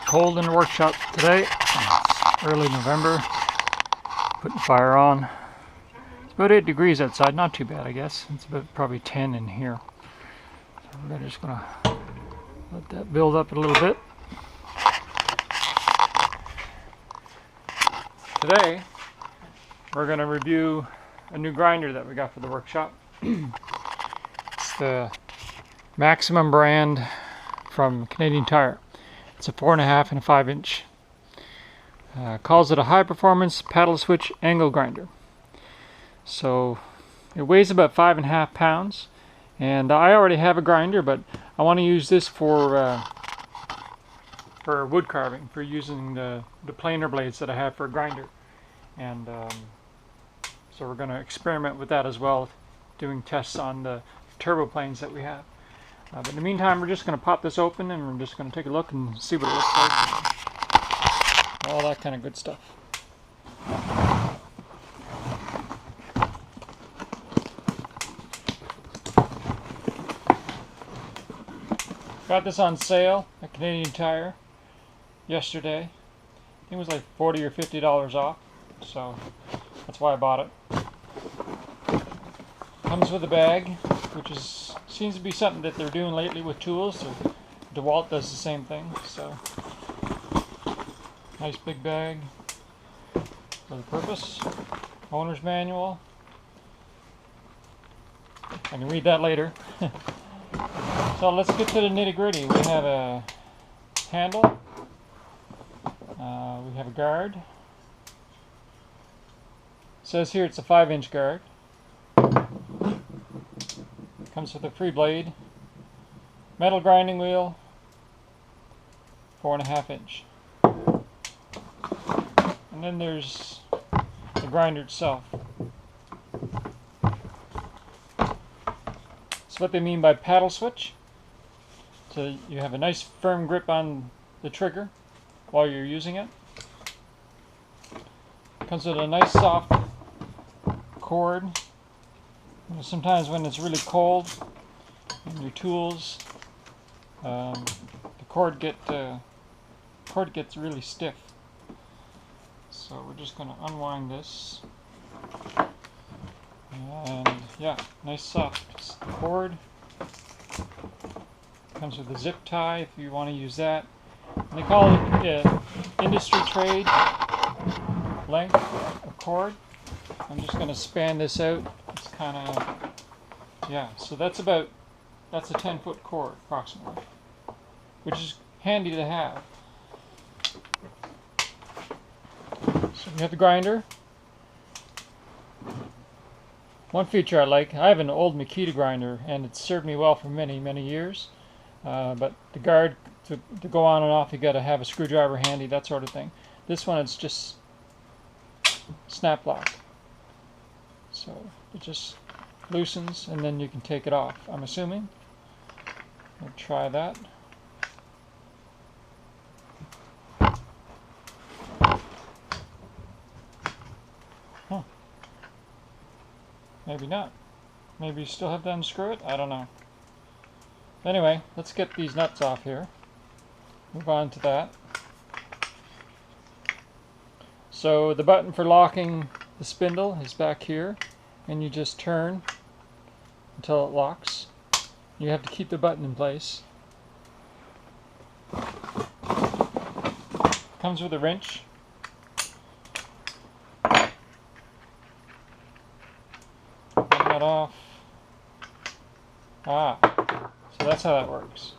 Cold in the workshop today. It's early November. Putting the fire on. It's about 8 degrees outside. Not too bad, I guess. It's about probably 10 in here. So we're just gonna let that build up a little bit. Today we're gonna review a new grinder that we got for the workshop. It's the Maxium brand from Canadian Tire. It's a 4.5 and a 5-inch. Calls it a high performance paddle switch angle grinder. So it weighs about 5.5 pounds, and I already have a grinder, but I want to use this for wood carving, for using the planer blades that I have for a grinder. And so we're going to experiment with that as well, doing tests on the turbo planes that we have. But in the meantime, we're just going to pop this open and we're just going to take a look and see what it looks like. All that kind of good stuff. Got this on sale at Canadian Tire yesterday. I think it was like $40 or $50 off, so that's why I bought it. Comes with a bag, which seems to be something that they're doing lately with tools. So DeWalt does the same thing. So nice big bag for the purpose. Owner's manual. I can read that later. So let's get to the nitty-gritty. We have a handle. We have a guard. It says here it's a 5-inch guard. Comes with a free blade, metal grinding wheel, 4.5 inch. And then there's the grinder itself. That's what they mean by paddle switch. So you have a nice firm grip on the trigger while you're using it. Comes with a nice soft cord. Sometimes when it's really cold in your tools, the cord gets really stiff. So we're just going to unwind this, and yeah, nice soft cord. Comes with a zip tie if you want to use that. And they call it industry trade length of cord. I'm just going to span this out. It's kind of, yeah, so that's a 10-foot cord approximately, which is handy to have. So we have the grinder. One feature I like, I have an old Makita grinder and it's served me well for many, many years. But the guard, to go on and off, you got to have a screwdriver handy, that sort of thing. This one, it's just snap lock. So it just loosens and then you can take it off, I'm assuming. We'll try that. Huh. Maybe not. Maybe you still have to unscrew it? I don't know. Anyway, let's get these nuts off here. Move on to that. So the button for locking the spindle is back here, and you just turn until it locks. You have to keep the button in place. Comes with a wrench. Turn that off. So that's how that works.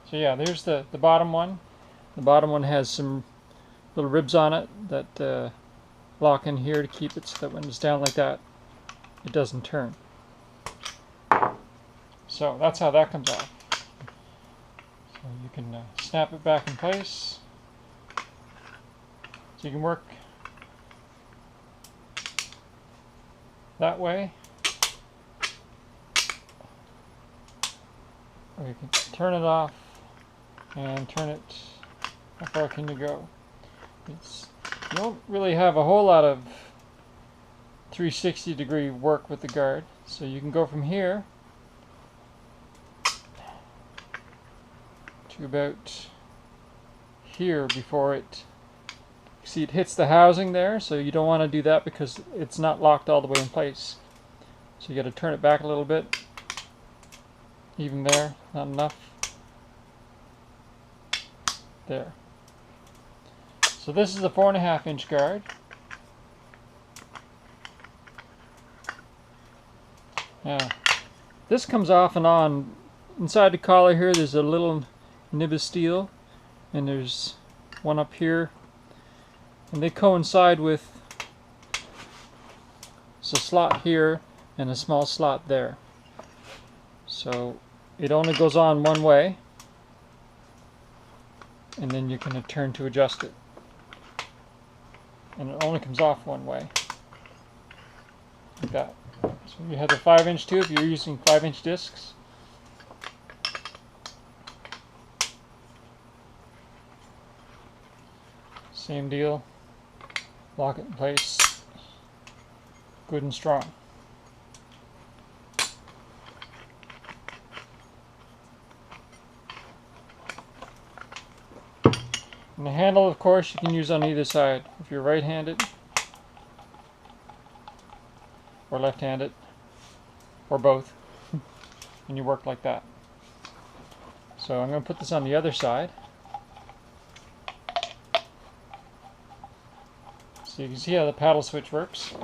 So yeah, there's the bottom one. The bottom one has some little ribs on it that lock in here to keep it so that when it's down like that, it doesn't turn. So that's how that comes off. So you can snap it back in place. So you can work that way, or you can turn it off and turn it. How far can you go? You don't really have a whole lot of 360-degree work with the guard, so you can go from here to about here before it, see it hits the housing there, so you don't want to do that because it's not locked all the way in place. So you got to turn it back a little bit. Even there, not enough. There. So this is a 4.5 inch guard. Now, this comes off and on. Inside the collar here, there's a little nib of steel, and there's one up here, and they coincide with a slot here and a small slot there. So it only goes on one way, and then you can turn to adjust it. And it only comes off one way, like that. So you have the 5-inch tube if you're using 5-inch discs. Same deal. Lock it in place. Good and strong. And the handle, of course, you can use on either side. If you're right-handed, or left-handed, or both, and you work like that. So I'm going to put this on the other side. So you can see how the paddle switch works.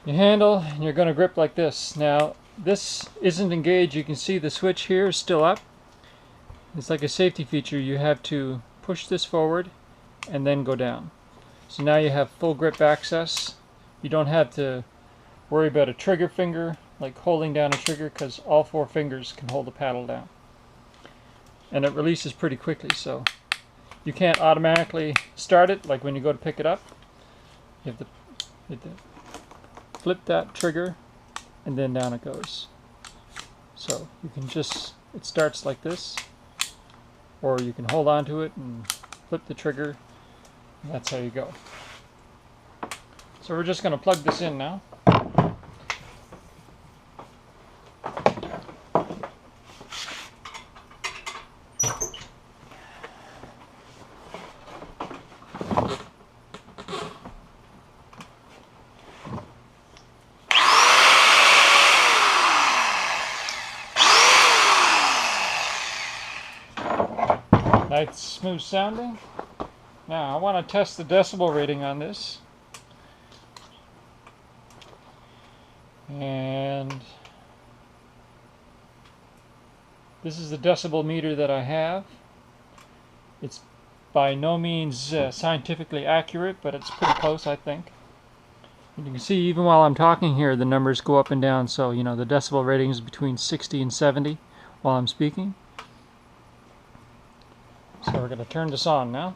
You handle, and you're going to grip like this. Now, this isn't engaged. You can see the switch here is still up. It's like a safety feature. You have to push this forward and then go down. So now you have full grip access. You don't have to worry about a trigger finger, like holding down a trigger, because all 4 fingers can hold the paddle down. And it releases pretty quickly, so you can't automatically start it like when you go to pick it up. You have to flip that trigger and then down it goes. So you can just, it starts like this, or you can hold on to it and flip the trigger, and that's how you go. So we're just going to plug this in now. Nice smooth sounding. Now I want to test the decibel rating on this. And this is the decibel meter that I have. It's by no means scientifically accurate, but it's pretty close, I think. And you can see even while I'm talking here, the numbers go up and down. So, you know, the decibel rating is between 60 and 70 while I'm speaking. So we're going to turn this on now.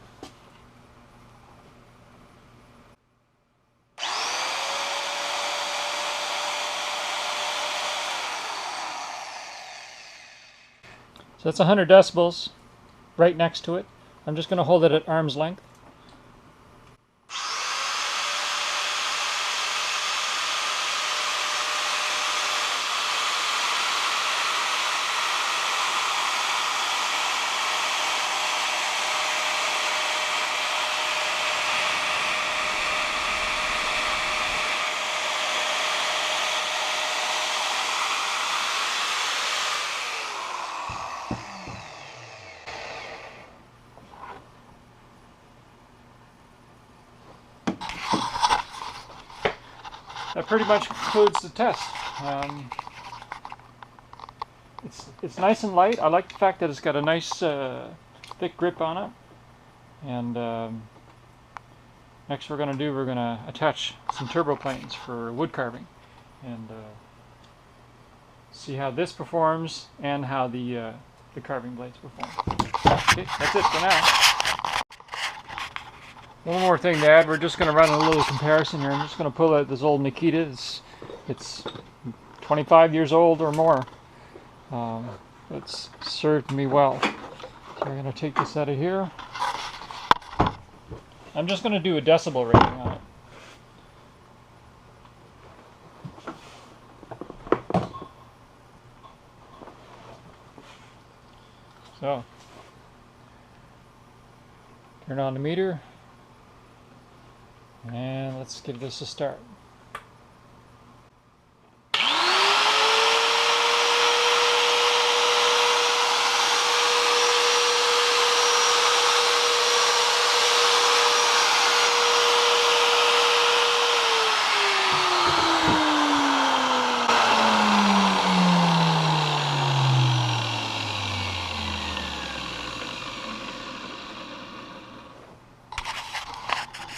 So that's 100 decibels right next to it. I'm just going to hold it at arm's length. That pretty much concludes the test. It's nice and light. I like the fact that it's got a nice thick grip on it. And next we're going to attach some turbo planes for wood carving, and see how this performs and how the carving blades perform. Okay, that's it for now. One more thing to add, we're just going to run a little comparison here. I'm just going to pull out this old Nikita. It's 25 years old or more. It's served me well. So we're going to take this out of here. I'm just going to do a decibel rating on it. So, Turn on the meter, and let's give this a start.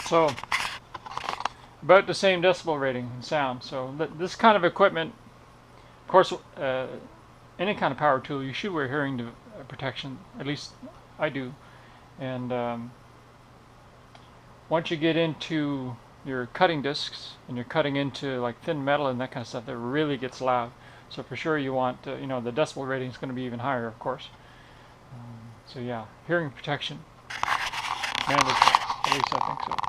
So, about the same decibel rating in sound. So this kind of equipment, of course, any kind of power tool, you should wear hearing protection. At least I do. And once you get into your cutting discs and you're cutting into like thin metal and that kind of stuff, that really gets loud. So for sure you want, you know, the decibel rating is going to be even higher, of course. So yeah, hearing protection, mandatory. At least I think so.